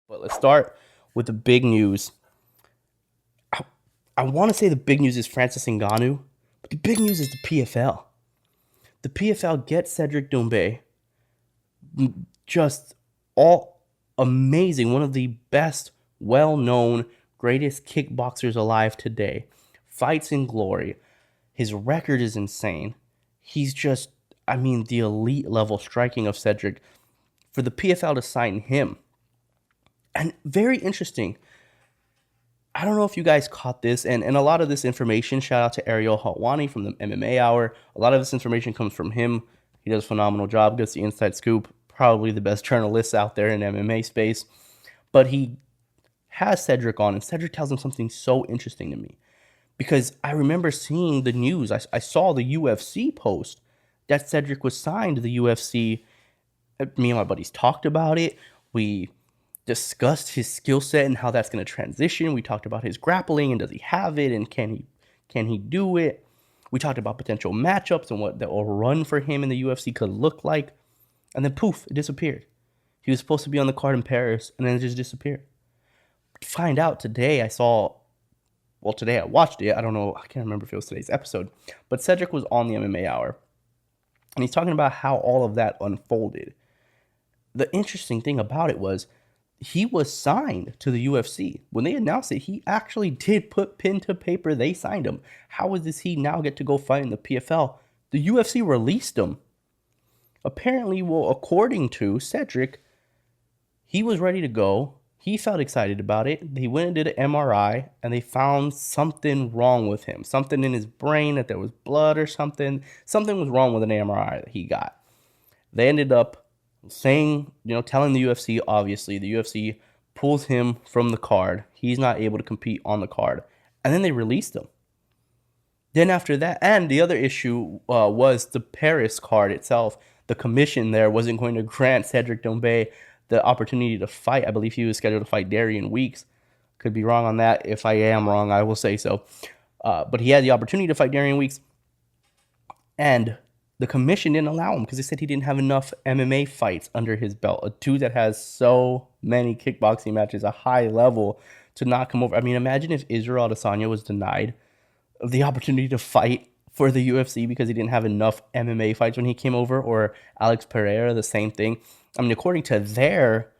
But let's start with the big news. I, I want to say the big news is Francis Ngannou, but the big news is the PFL. The PFL gets Cedric Doumbe, just all amazing, one of the best, well-known, greatest kickboxers alive today. Fights in glory. His record is insane. He's just, the elite level striking of Cedric. For the PFL to sign him, and very interesting. I don't know if you guys caught this, and a lot of this information, shout out to Ariel Helwani from the MMA Hour. A lot of this information comes from him. He does a phenomenal job, gets the inside scoop, probably the best journalist out there in MMA space. But he has Cedric on, and Cedric tells him something so interesting to me. Because I remember seeing the news. I saw the UFC post that Cedric was signed to the UFC. Me and my buddies talked about it. We discussed his skill set and how that's going to transition. We talked about his grappling and does he have it and can he do it. We talked about potential matchups and what the run for him in the UFC could look like. And then poof, it disappeared. He was supposed to be on the card in Paris and then it just disappeared. To find out today, today I watched it. I don't know, I can't remember if it was today's episode, but Cedric was on the MMA Hour and he's talking about how all of that unfolded. The interesting thing about it was he was signed to the UFC. When they announced it, he actually did put pen to paper. They signed him. How does he now get to go fight in the PFL? The UFC released him. Apparently, according to Cedric, he was ready to go. He felt excited about it. They went and did an MRI, and they found something wrong with him. Something in his brain, that there was blood or something. Something was wrong with an MRI that he got. They ended up saying, telling the UFC, obviously, the UFC pulls him from the card. He's not able to compete on the card. And then they released him. Then after that, and the other issue was the Paris card itself. The commission there wasn't going to grant Cedric Doumbe the opportunity to fight. I believe he was scheduled to fight Darian Weeks. Could be wrong on that. If I am wrong, I will say so. But he had the opportunity to fight Darian Weeks. And the commission didn't allow him because they said he didn't have enough MMA fights under his belt. A dude that has so many kickboxing matches, a high level, to not come over. Imagine if Israel Adesanya was denied the opportunity to fight for the UFC because he didn't have enough MMA fights when he came over, or Alex Pereira, the same thing. According to their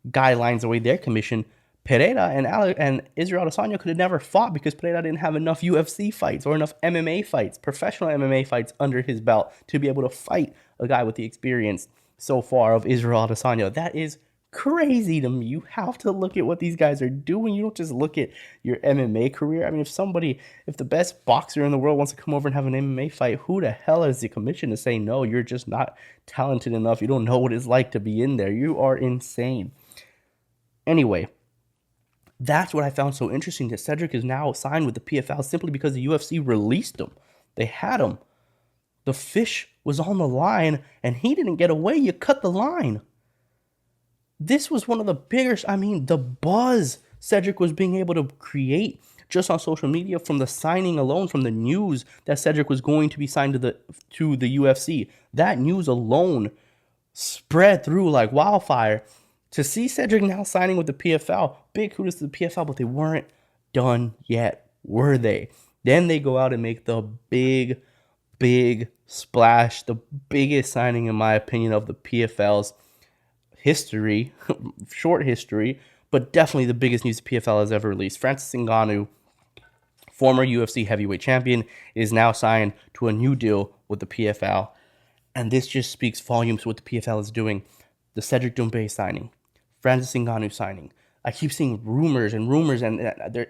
guidelines, the way their commission, Pereira and Israel Adesanya could have never fought because Pereira didn't have enough UFC fights or enough MMA fights, professional MMA fights under his belt to be able to fight a guy with the experience so far of Israel Adesanya. That is crazy to me. You have to look at what these guys are doing. You don't just look at your MMA career. If the best boxer in the world wants to come over and have an MMA fight, who the hell is the commission to say, no, you're just not talented enough. You don't know what it's like to be in there. You are insane. Anyway, that's what I found so interesting, that Cedric is now signed with the PFL simply because the UFC released him. They had him. The fish was on the line, and he didn't get away. You cut the line. This was one of the bigger, the buzz Cedric was being able to create just on social media from the signing alone, from the news that Cedric was going to be signed to the UFC. That news alone spread through like wildfire. To see Cedric now signing with the PFL, big kudos to the PFL, but they weren't done yet, were they? Then they go out and make the big splash, the biggest signing, in my opinion, of the PFL's history, short history, but definitely the biggest news the PFL has ever released. Francis Ngannou, former UFC heavyweight champion, is now signed to a new deal with the PFL, and this just speaks volumes to what the PFL is doing. The Cedric Doumbe signing, Francis Ngannou signing. I keep seeing rumors, and they're,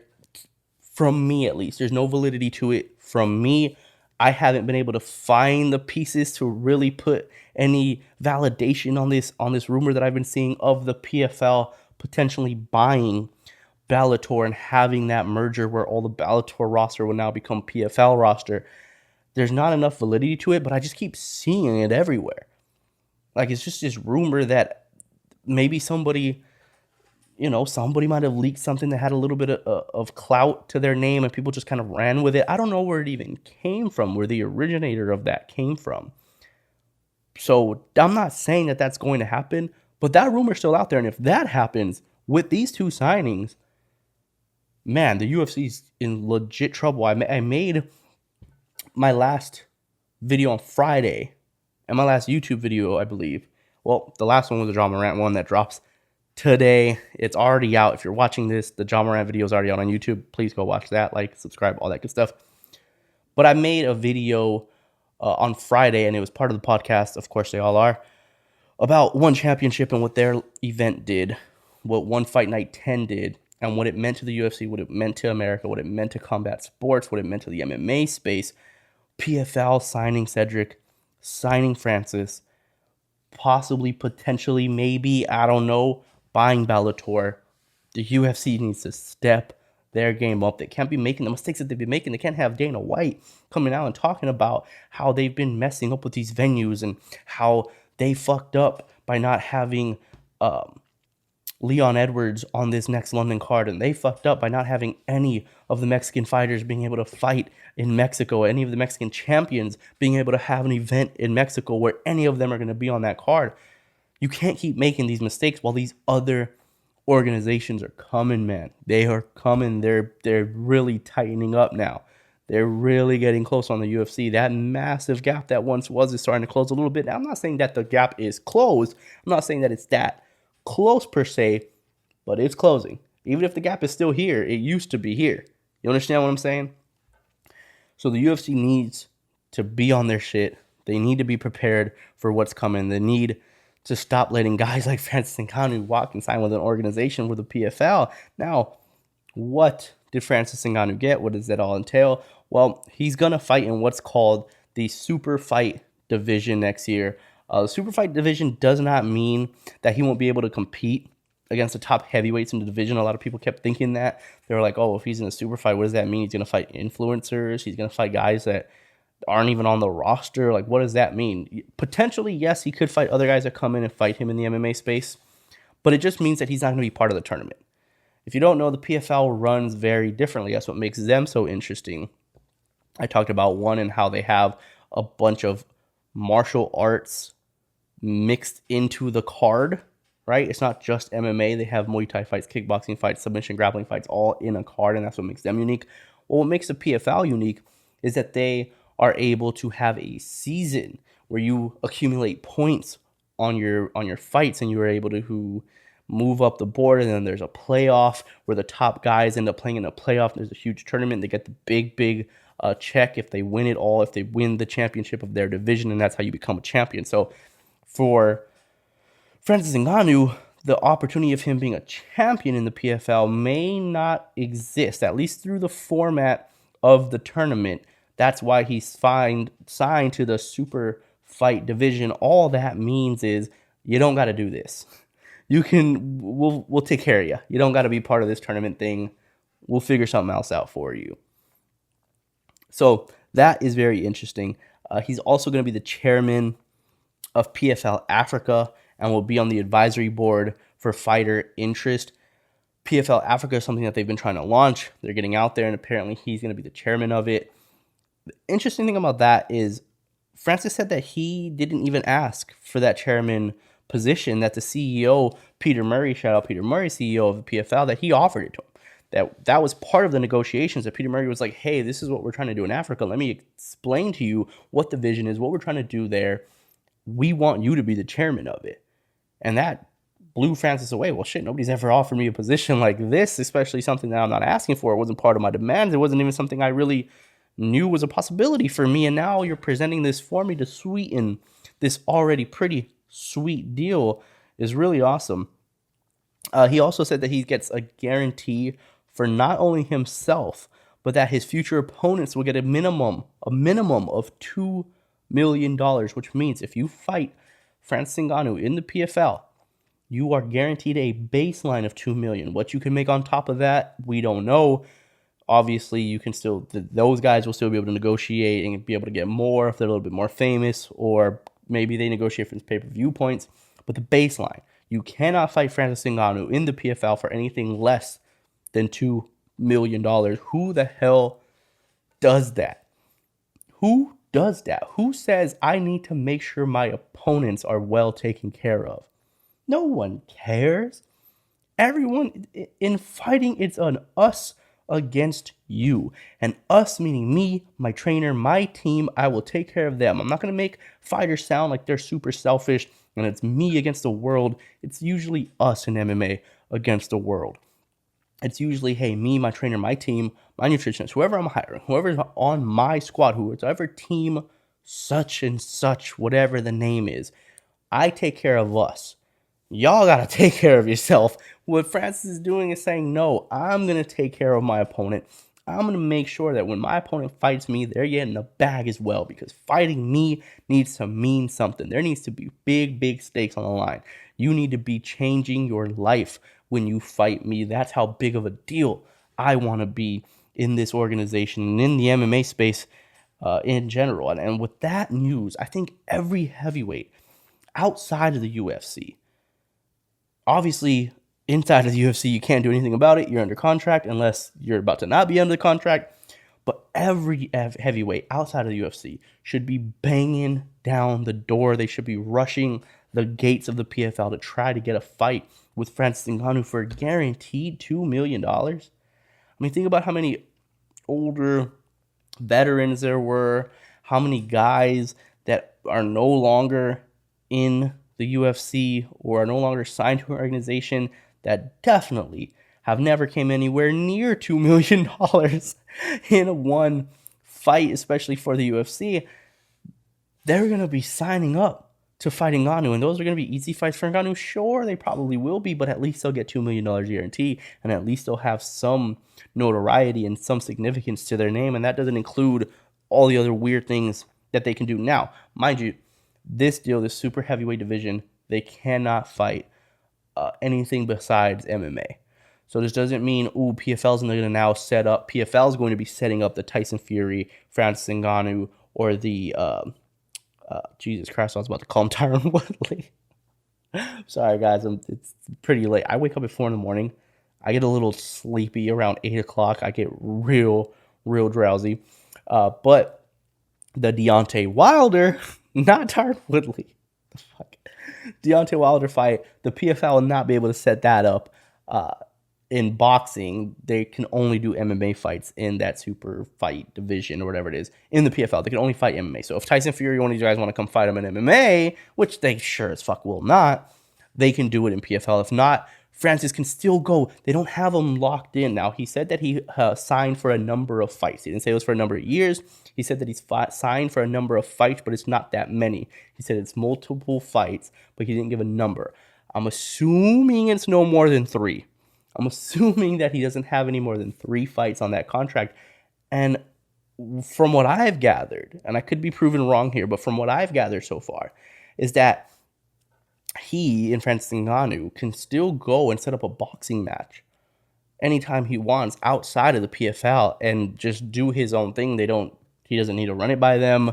from me at least, there's no validity to it from me. I haven't been able to find the pieces to really put any validation on this rumor that I've been seeing of the PFL potentially buying Bellator and having that merger where all the Bellator roster will now become PFL roster. There's not enough validity to it, but I just keep seeing it everywhere. Like, it's just this rumor that maybe somebody might have leaked something that had a little bit of clout to their name and people just kind of ran with it. I don't know where it even came from, where the originator of that came from. So I'm not saying that that's going to happen, but that rumor's still out there. And if that happens, with these two signings, man, the UFC's in legit trouble. I made my last video on Friday and my last YouTube video, I believe. Well, the last one was the John Morant one that drops today. It's already out. If you're watching this, the John Morant video is already out on YouTube. Please go watch that, like, subscribe, all that good stuff. But I made a video on Friday, and it was part of the podcast. Of course, they all are, about One Championship and what their event did, what One Fight Night 10 did, and what it meant to the UFC, what it meant to America, what it meant to combat sports, what it meant to the MMA space. PFL signing Cedric, signing Francis, possibly, potentially, maybe, I don't know, buying Bellator. The UFC needs to step their game up. They can't be making the mistakes that they've been making. They can't have Dana White coming out and talking about how they've been messing up with these venues and how they fucked up by not having Leon Edwards on this next London card, and they fucked up by not having any of the Mexican fighters being able to fight in Mexico, any of the Mexican champions being able to have an event in Mexico where any of them are going to be on that card. You can't keep making these mistakes while these other organizations are coming, man. They are coming. They're really tightening up now. They're really getting close on the UFC. That massive gap that once was is starting to close a little bit. Now, I'm not saying that the gap is closed. I'm not saying that it's that close per se, but it's closing. Even if the gap is still here, it used to be here. You understand what I'm saying? So the UFC needs to be on their shit. They need to be prepared for what's coming. They need to stop letting guys like Francis Ngannou walk and sign with an organization with a PFL. Now, what did Francis Ngannou get? What does that all entail? Well, he's going to fight in what's called the super fight division next year. The super fight division does not mean that he won't be able to compete against the top heavyweights in the division. A lot of people kept thinking that. They were like, oh, if he's in a super fight, what does that mean? He's going to fight influencers. He's going to fight guys that aren't even on the roster. Like, what does that mean? Potentially, yes, he could fight other guys that come in and fight him in the MMA space, but it just means that he's not going to be part of the tournament. If you don't know, the PFL runs very differently. That's what makes them so interesting. I talked about one and how they have a bunch of martial arts mixed into the card, right? It's not just MMA. They have Muay Thai fights, kickboxing fights, submission grappling fights, all in a card, and that's what makes them unique. Well, what makes the PFL unique is that they are able to have a season where you accumulate points on your fights, and you are able to move up the board, and then there's a playoff where the top guys end up playing in a playoff. There's a huge tournament. They get the big check if they win it all, if they win the championship of their division, and that's how you become a champion. So for Francis Ngannou, the opportunity of him being a champion in the PFL may not exist, at least through the format of the tournament. That's why he's signed to the super fight division. All that means is you don't got to do this. We'll take care of you. You don't got to be part of this tournament thing. We'll figure something else out for you. So that is very interesting. He's also going to be the chairman of PFL Africa and will be on the advisory board for fighter interest. PFL Africa is something that they've been trying to launch. They're getting out there, and apparently he's going to be the chairman of it. The interesting thing about that is Francis said that he didn't even ask for that chairman position, that the CEO, Peter Murray, shout out Peter Murray, CEO of the PFL, that he offered it to him. That was part of the negotiations, that Peter Murray was like, hey, this is what we're trying to do in Africa. Let me explain to you what the vision is, what we're trying to do there. We want you to be the chairman of it. And that blew Francis away. Well, shit, nobody's ever offered me a position like this, especially something that I'm not asking for. It wasn't part of my demands. It wasn't even something I really knew was a possibility for me. And now you're presenting this for me to sweeten this already pretty sweet deal. Is really awesome. He also said that he gets a guarantee for not only himself, but that his future opponents will get a minimum of $2 million, which means if you fight Francis Ngannou in the PFL, you are guaranteed a baseline of $2 million. What you can make on top of that, we don't know. Obviously, you can still, those guys will still be able to negotiate and be able to get more if they're a little bit more famous, or maybe they negotiate for pay-per-view points. But the baseline, you cannot fight Francis Ngannou in the PFL for anything less than $2 million. Who the hell does that? Who does that? Who says I need to make sure my opponents are well taken care of? No one cares. Everyone in fighting, it's an us against you. And us meaning me, my trainer, my team. I will take care of them. I'm not going to make fighters sound like they're super selfish and it's me against the world. It's usually us in MMA against the world. It's usually, hey, me, my trainer, my team, my nutritionist, whoever I'm hiring, whoever's on my squad, whoever team such and such, whatever the name is, I take care of us. Y'all got to take care of yourself. What Francis is doing is saying, no, I'm going to take care of my opponent. I'm going to make sure that when my opponent fights me, they're getting the bag as well, because fighting me needs to mean something. There needs to be big, big stakes on the line. You need to be changing your life when you fight me. That's how big of a deal I want to be in this organization and in the MMA space in general. And with that news, I think every heavyweight outside of the UFC, obviously, inside of the UFC, you can't do anything about it. You're under contract unless you're about to not be under contract. But every heavyweight outside of the UFC should be banging down the door. They should be rushing the gates of the PFL to try to get a fight with Francis Ngannou for a guaranteed $2 million. I mean, think about how many older veterans there were, how many guys that are no longer in the UFC or are no longer signed to an organization that definitely have never came anywhere near $2 million in one fight, especially for the UFC. They're going to be signing up to fight Ngannou, and those are going to be easy fights for Ngannou. Sure, they probably will be, but at least they'll get $2 million guarantee, and at least they'll have some notoriety and some significance to their name, and that doesn't include all the other weird things that they can do. Now, mind you, this deal, this super heavyweight division, they cannot fight anything besides MMA. So this doesn't mean, PFL's going to now set up, PFL's going to be setting up the Tyson Fury, Francis Ngannou, or the, Jesus Christ, I was about to call him Tyron Woodley. Sorry, guys, it's pretty late. I wake up at 4 in the morning. I get a little sleepy around 8 o'clock. I get real drowsy. But the Deontay Wilder, not Tyron Woodley, the fuck, Deontay Wilder fight, the PFL will not be able to set that up. In boxing, they can only do MMA fights in that super fight division or whatever it is. In the PFL, they can only fight MMA. So if Tyson Fury, one of these guys want to come fight him in MMA, which they sure as fuck will not, they can do it in PFL. If not, Francis can still go. They don't have him locked in. Now, he said that he signed for a number of fights. He didn't say it was for a number of years. He said that he's signed for a number of fights, but it's not that many. He said it's multiple fights, but he didn't give a number. I'm assuming it's no more than 3. I'm assuming that he doesn't have any more than 3 fights on that contract. And from what I've gathered, and I could be proven wrong here, but from what I've gathered so far, is that he and Francis Ngannou can still go and set up a boxing match anytime he wants outside of the PFL and just do his own thing. He doesn't need to run it by them.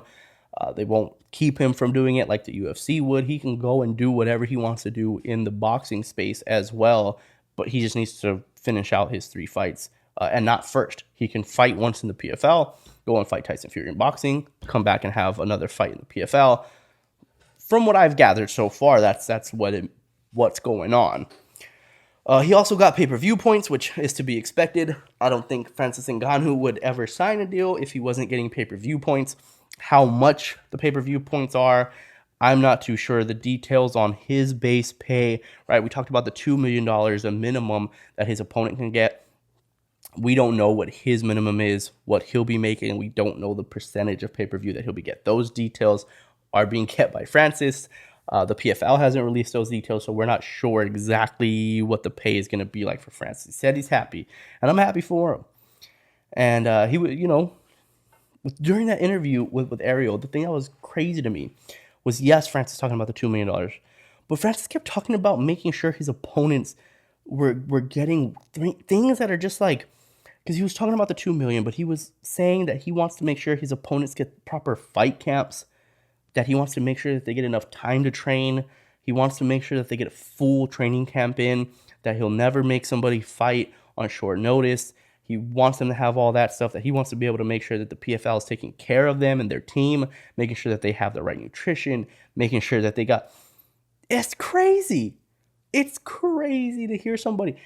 They won't keep him from doing it like the UFC would. He can go and do whatever he wants to do in the boxing space as well. But he just needs to finish out his 3 fights and not first. He can fight once in the PFL, go and fight Tyson Fury in boxing, come back and have another fight in the PFL. From what I've gathered so far, that's what's going on. He also got pay-per-view points, which is to be expected. I don't think Francis Ngannou would ever sign a deal if he wasn't getting pay-per-view points. How much the pay-per-view points are, I'm not too sure. The details on his base pay, right? We talked about the $2 million, a minimum that his opponent can get. We don't know what his minimum is, what he'll be making, and we don't know the percentage of pay-per-view that he'll be getting. Those details are being kept by Francis. The PFL hasn't released those details, so we're not sure exactly what the pay is going to be like for Francis. He said he's happy, and I'm happy for him. And he would, during that interview with Ariel, the thing that was crazy to me was, yes, Francis talking about the $2 million, but Francis kept talking about making sure his opponents were getting things that are just like, because he was talking about the $2 million, but he was saying that he wants to make sure his opponents get proper fight camps, that he wants to make sure that they get enough time to train. He wants to make sure that they get a full training camp in, that he'll never make somebody fight on short notice. He wants them to have all that stuff, that he wants to be able to make sure that the PFL is taking care of them and their team, making sure that they have the right nutrition, making sure that they got... It's crazy. It's crazy to hear somebody.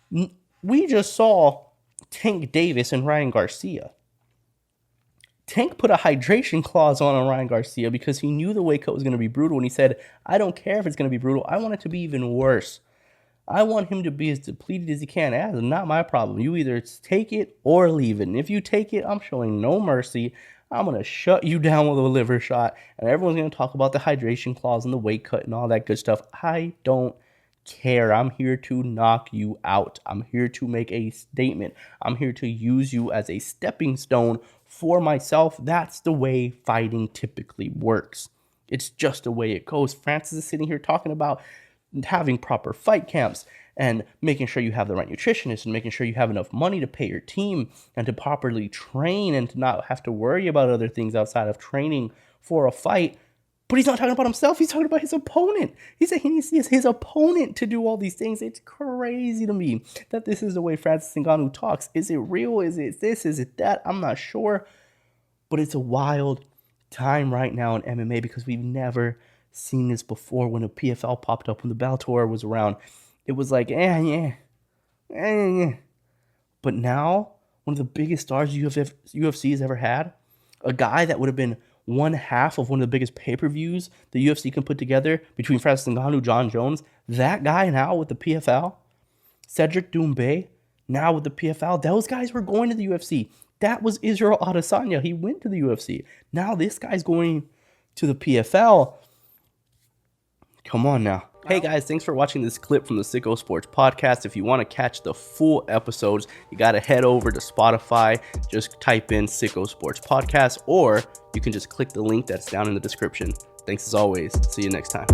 We just saw Tank Davis and Ryan Garcia. Tank put a hydration clause on Ryan Garcia because he knew the weight cut was going to be brutal. And he said, I don't care if it's going to be brutal. I want it to be even worse. I want him to be as depleted as he can. That is not my problem. You either take it or leave it. And if you take it, I'm showing no mercy. I'm going to shut you down with a liver shot. And everyone's going to talk about the hydration clause and the weight cut and all that good stuff. I don't care. I'm here to knock you out. I'm here to make a statement. I'm here to use you as a stepping stone for myself. That's the way fighting typically works. It's just the way it goes. Francis is sitting here talking about having proper fight camps and making sure you have the right nutritionist and making sure you have enough money to pay your team and to properly train and to not have to worry about other things outside of training for a fight. But he's not talking about himself. He's talking about his opponent. He said he needs his opponent to do all these things. It's crazy to me that this is the way Francis Ngannou talks. Is it real? Is it this? Is it that? I'm not sure. But it's a wild time right now in MMA because we've never seen this before. When a PFL popped up, when the Bellator was around, it was like, yeah. But now, one of the biggest stars UFC has ever had, a guy that would have been one half of one of the biggest pay-per-views the UFC can put together between Francis Ngannou, John Jones, that guy now with the PFL, Cedric Doumbe, now with the PFL, those guys were going to the UFC. That was Israel Adesanya. He went to the UFC. Now this guy's going to the PFL. Come on now. Hey guys, thanks for watching this clip from the Sicko Sports Podcast. If you want to catch the full episodes, you got to head over to Spotify. Just type in Sicko Sports Podcast, or you can just click the link that's down in the description. Thanks as always. See you next time.